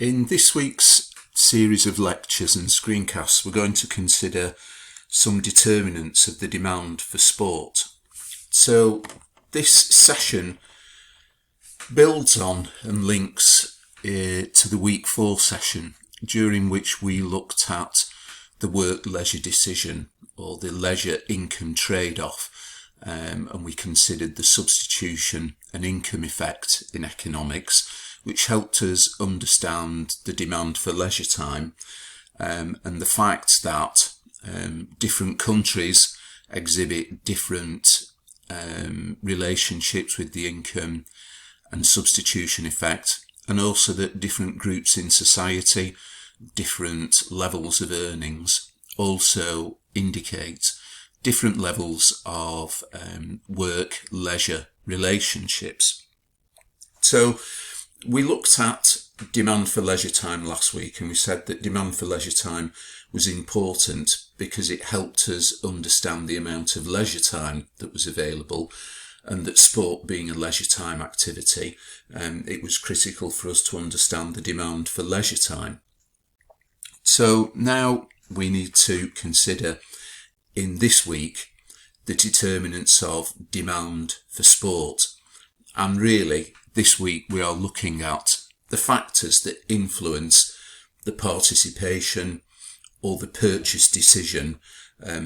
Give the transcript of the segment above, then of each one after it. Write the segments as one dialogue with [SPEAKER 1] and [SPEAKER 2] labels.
[SPEAKER 1] In this week's series of lectures and screencasts, we're going to consider some determinants of the demand for sport. So this session builds on and links to the week 4 session, during which we looked at the work-leisure decision, or the leisure-income trade-off, and we considered the substitution and income effect in economics, which helped us understand the demand for leisure time, and the fact that different countries exhibit different relationships with the income and substitution effect, and also that different groups in society, different levels of earnings, also indicate different levels of work-leisure relationships. So we looked at demand for leisure time last week, and we said that demand for leisure time was important because it helped us understand the amount of leisure time that was available, and that sport being a leisure time activity, it was critical for us to understand the demand for leisure time. So now we need to consider in this week the determinants of demand for sport. And really, this week we are looking at the factors that influence the participation or the purchase decision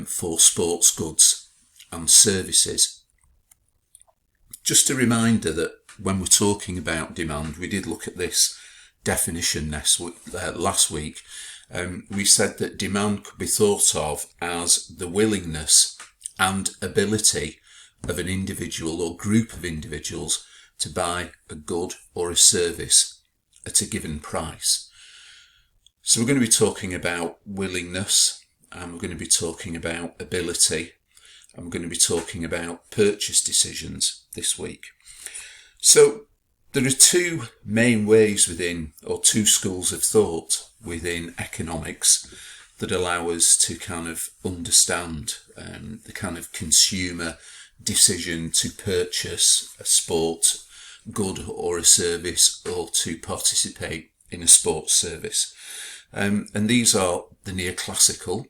[SPEAKER 1] for sports goods and services. Just a reminder that when we're talking about demand, we did look at this definition last week. We said that demand could be thought of as the willingness and ability of an individual or group of individuals to buy a good or a service at a given price. So we're going to be talking about willingness, and we're going to be talking about ability, and we're going to be talking about purchase decisions this week. So there are two main ways within, or two schools of thought within economics that allow us to kind of understand the kind of consumer decision to purchase a sport good or a service, or to participate in a sports service. And these are the neoclassical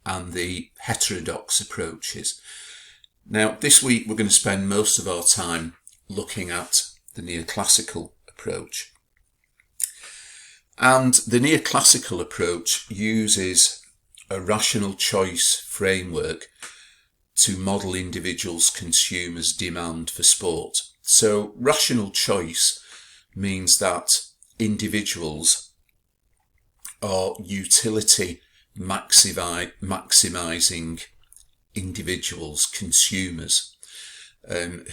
[SPEAKER 1] and the heterodox approaches. Now, this week we're going to spend most of our time looking at the neoclassical approach. And the neoclassical approach uses a rational choice framework to model individuals' consumers' demand for sport. So rational choice means that individuals are utility maximizing individuals, consumers,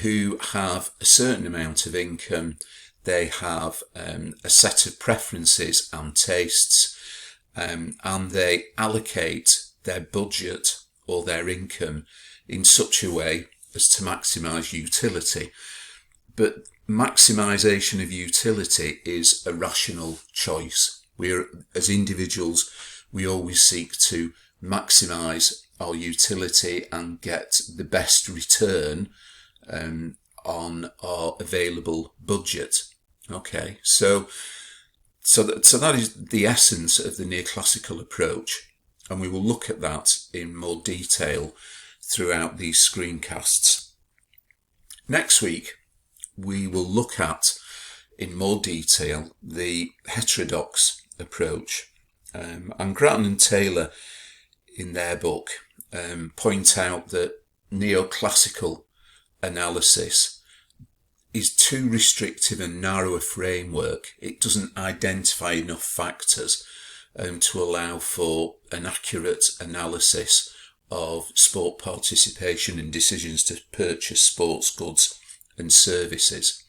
[SPEAKER 1] who have a certain amount of income. They have a set of preferences and tastes, and they allocate their budget or their income in such a way as to maximize utility. But maximization of utility is a rational choice. As individuals, we always seek to maximize our utility and get the best return on our available budget. Okay, so that is the essence of the neoclassical approach, and we will look at that in more detail throughout these screencasts. Next week, we will look at in more detail the heterodox approach. And Grattan and Taylor, in their book, point out that neoclassical analysis is too restrictive and narrow a framework. It doesn't identify enough factors to allow for an accurate analysis of sport participation and decisions to purchase sports goods and services.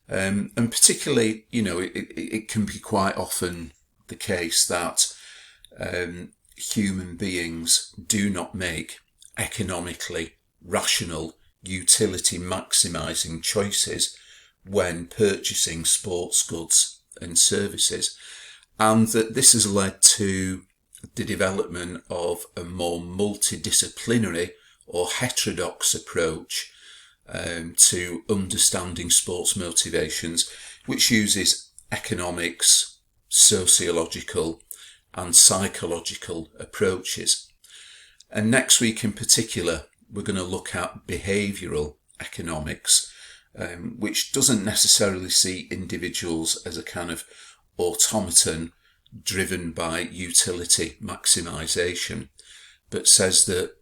[SPEAKER 1] And particularly, it can be quite often the case that human beings do not make economically rational, utility maximizing choices when purchasing sports goods and services, and that this has led to the development of a more multidisciplinary or heterodox approach to understanding sports motivations, which uses economics, sociological and psychological approaches. And next week in particular, we're going to look at behavioural economics, which doesn't necessarily see individuals as a kind of automaton driven by utility maximisation, but says that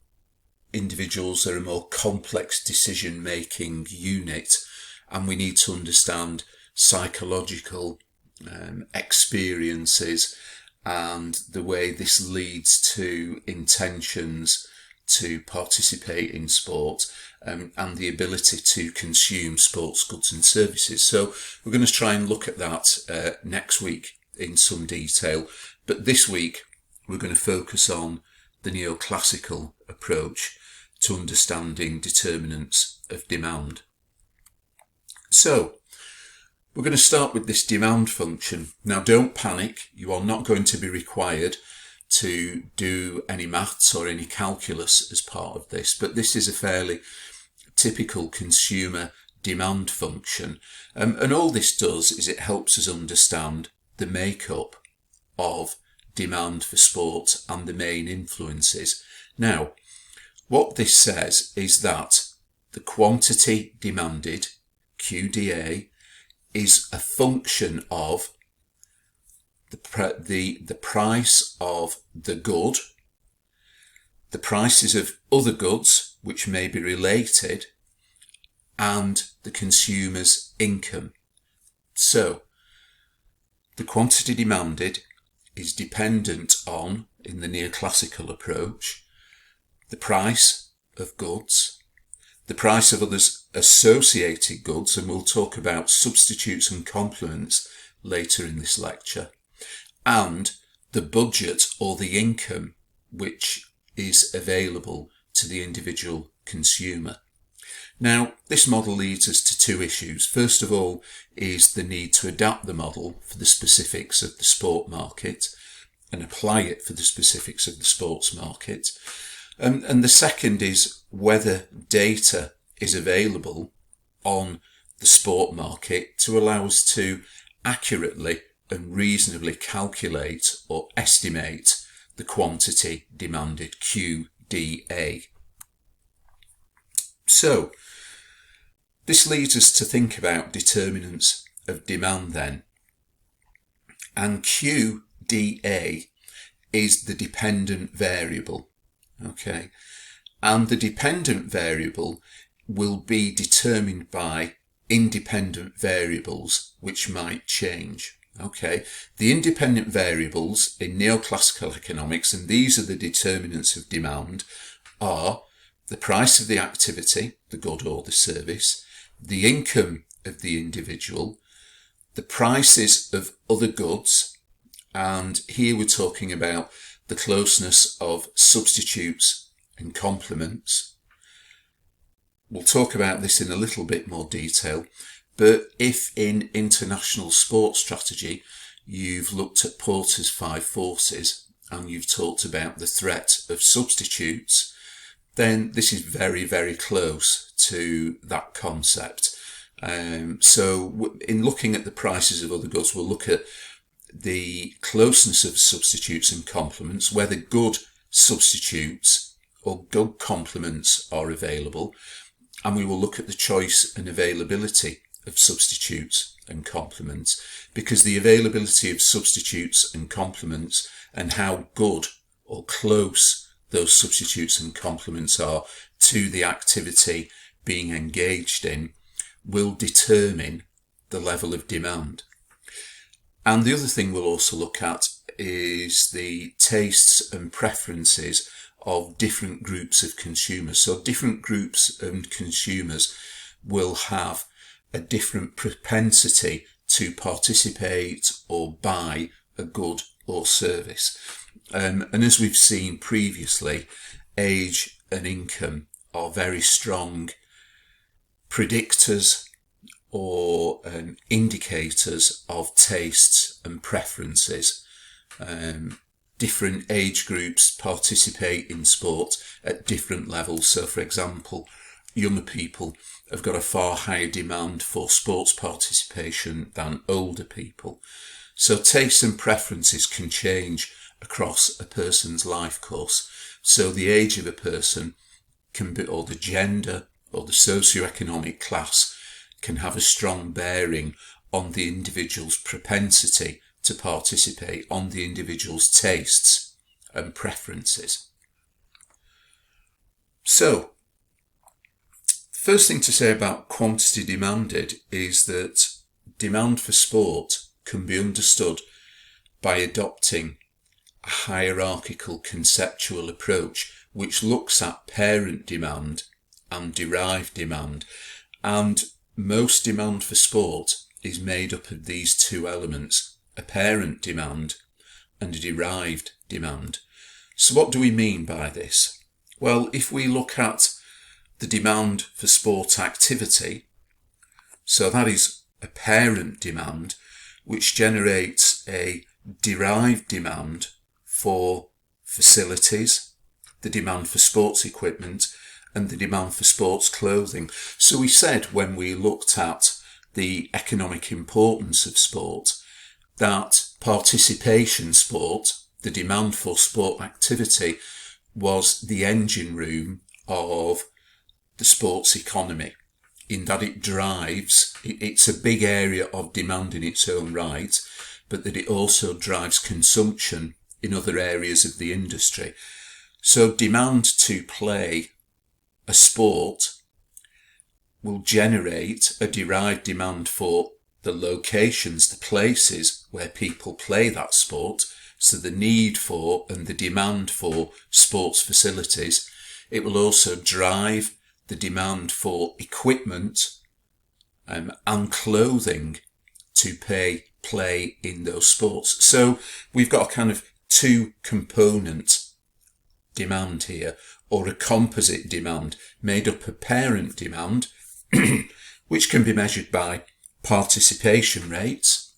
[SPEAKER 1] individuals are a more complex decision-making unit, and we need to understand psychological experiences and the way this leads to intentions to participate in sport, and the ability to consume sports goods and services. So we're going to try and look at that next week in some detail, but this week we're going to focus on the neoclassical approach to understanding determinants of demand. So we're going to start with this demand function. Now, don't panic. You are not going to be required to do any maths or any calculus as part of this, but this is a fairly typical consumer demand function. And all this does is it helps us understand the makeup of demand for sport and the main influences. Now, what this says is that the quantity demanded, QDA, is a function of the price of the good, the prices of other goods which may be related, and the consumer's income. So, the quantity demanded is dependent on, in the neoclassical approach, the price of goods, the price of others associated goods, and we'll talk about substitutes and complements later in this lecture, and the budget or the income which is available to the individual consumer. Now, this model leads us to two issues. First of all is the need to adapt the model for the specifics of the sport market and apply it for the specifics of the sports market. And the second is whether data is available on the sport market to allow us to accurately and reasonably calculate or estimate the quantity demanded, QDA. So, this leads us to think about determinants of demand then. And QDA is the dependent variable. Okay, and the dependent variable will be determined by independent variables which might change. Okay, the independent variables in neoclassical economics, and these are the determinants of demand, are the price of the activity, the good or the service, the income of the individual, the prices of other goods, and here we're talking about the closeness of substitutes and complements. We'll talk about this in a little bit more detail, but if in international sports strategy you've looked at Porter's 5 forces and you've talked about the threat of substitutes, then this is very, very close to that concept. So in looking at the prices of other goods, we'll look at the closeness of substitutes and complements, whether good substitutes or good complements are available, and we will look at the choice and availability of substitutes and complements, because the availability of substitutes and complements and how good or close those substitutes and complements are to the activity being engaged in will determine the level of demand. And the other thing we'll also look at is the tastes and preferences of different groups of consumers. So different groups of consumers will have a different propensity to participate or buy a good or service. And as we've seen previously, age and income are very strong predictors or indicators of tastes and preferences. Different age groups participate in sport at different levels. So, for example, younger people have got a far higher demand for sports participation than older people. So tastes and preferences can change across a person's life course. So the age of a person can be, or the gender, or the socioeconomic class can have a strong bearing on the individual's propensity to participate, on the individual's tastes and preferences. So, first thing to say about quantity demanded is that demand for sport can be understood by adopting a hierarchical conceptual approach which looks at parent demand and derived demand, and most demand for sport is made up of these two elements, a parent demand and a derived demand. So what do we mean by this? Well, if we look at the demand for sport activity, so that is a parent demand which generates a derived demand for facilities, the demand for sports equipment, and the demand for sports clothing. So we said when we looked at the economic importance of sport that participation sport, the demand for sport activity, was the engine room of the sports economy, in that it drives, it's a big area of demand in its own right, but that it also drives consumption in other areas of the industry. So demand to play a sport will generate a derived demand for the locations, the places where people play that sport. So the need for and the demand for sports facilities. It will also drive the demand for equipment and clothing to play in those sports. So we've got a kind of two component demand here, or a composite demand made up of parent demand, which can be measured by participation rates,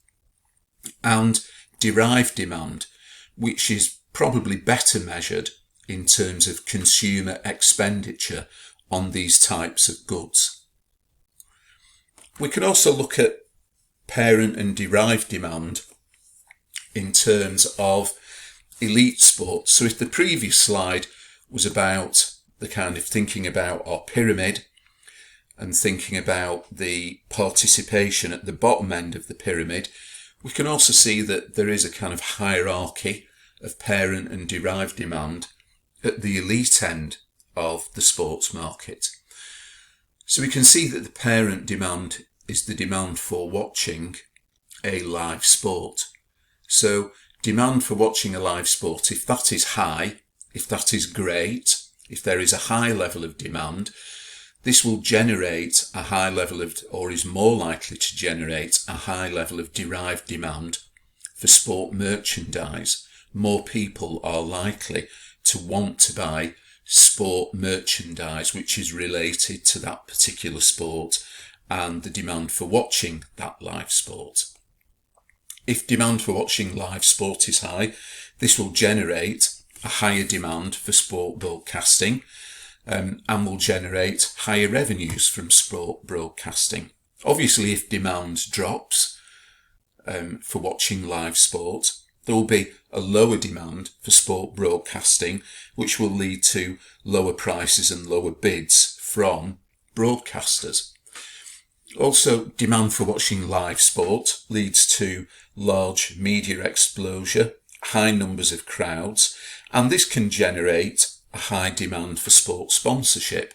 [SPEAKER 1] and derived demand, which is probably better measured in terms of consumer expenditure on these types of goods. We can also look at parent and derived demand in terms of elite sports. So if the previous slide was about the kind of thinking about our pyramid and thinking about the participation at the bottom end of the pyramid, we can also see that there is a kind of hierarchy of parent and derived demand at the elite end of the sports market. So we can see that the parent demand is the demand for watching a live sport. So demand for watching a live sport, if that is high, if that is great, if there is a high level of demand, this will generate a high level of, or is more likely to generate a high level of derived demand for sport merchandise. More people are likely to want to buy sport merchandise which is related to that particular sport and the demand for watching that live sport. If demand for watching live sport is high, this will generate a higher demand for sport broadcasting, and will generate higher revenues from sport broadcasting. Obviously, if demand drops for watching live sport, there will be a lower demand for sport broadcasting, which will lead to lower prices and lower bids from broadcasters. Also, demand for watching live sport leads to large media exposure, high numbers of crowds, and this can generate a high demand for sport sponsorship.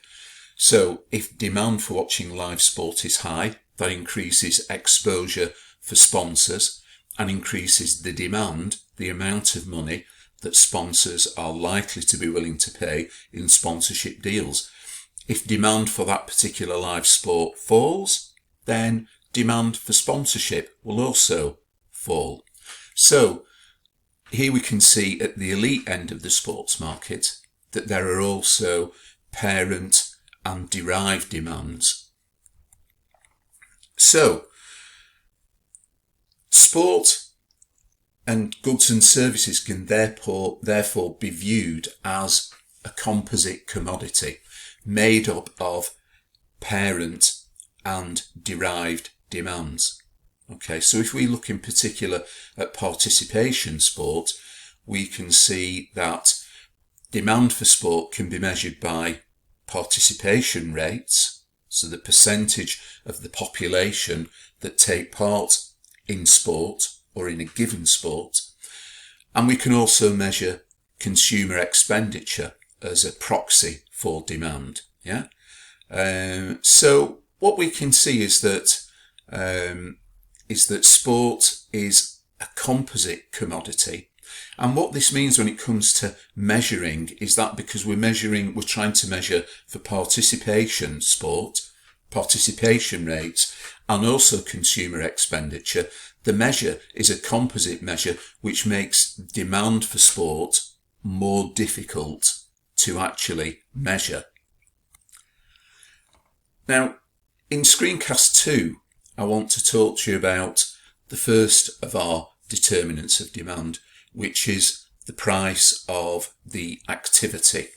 [SPEAKER 1] So if demand for watching live sport is high, that increases exposure for sponsors and increases the demand, the amount of money that sponsors are likely to be willing to pay in sponsorship deals. If demand for that particular live sport falls, then demand for sponsorship will also fall. So here we can see at the elite end of the sports market that there are also parent and derived demands. So sport and goods and services can therefore be viewed as a composite commodity made up of parent and derived demands. Okay, so if we look in particular at participation sport, we can see that demand for sport can be measured by participation rates, so the percentage of the population that take part in sport or in a given sport. And we can also measure consumer expenditure as a proxy for demand. Yeah. So what we can see is that sport is a composite commodity. And what this means when it comes to measuring is that because we're trying to measure for participation sport, participation rates, and also consumer expenditure, the measure is a composite measure, which makes demand for sport more difficult to actually measure. Now, in Screencast 2, I want to talk to you about the first of our determinants of demand, which is the price of the activity.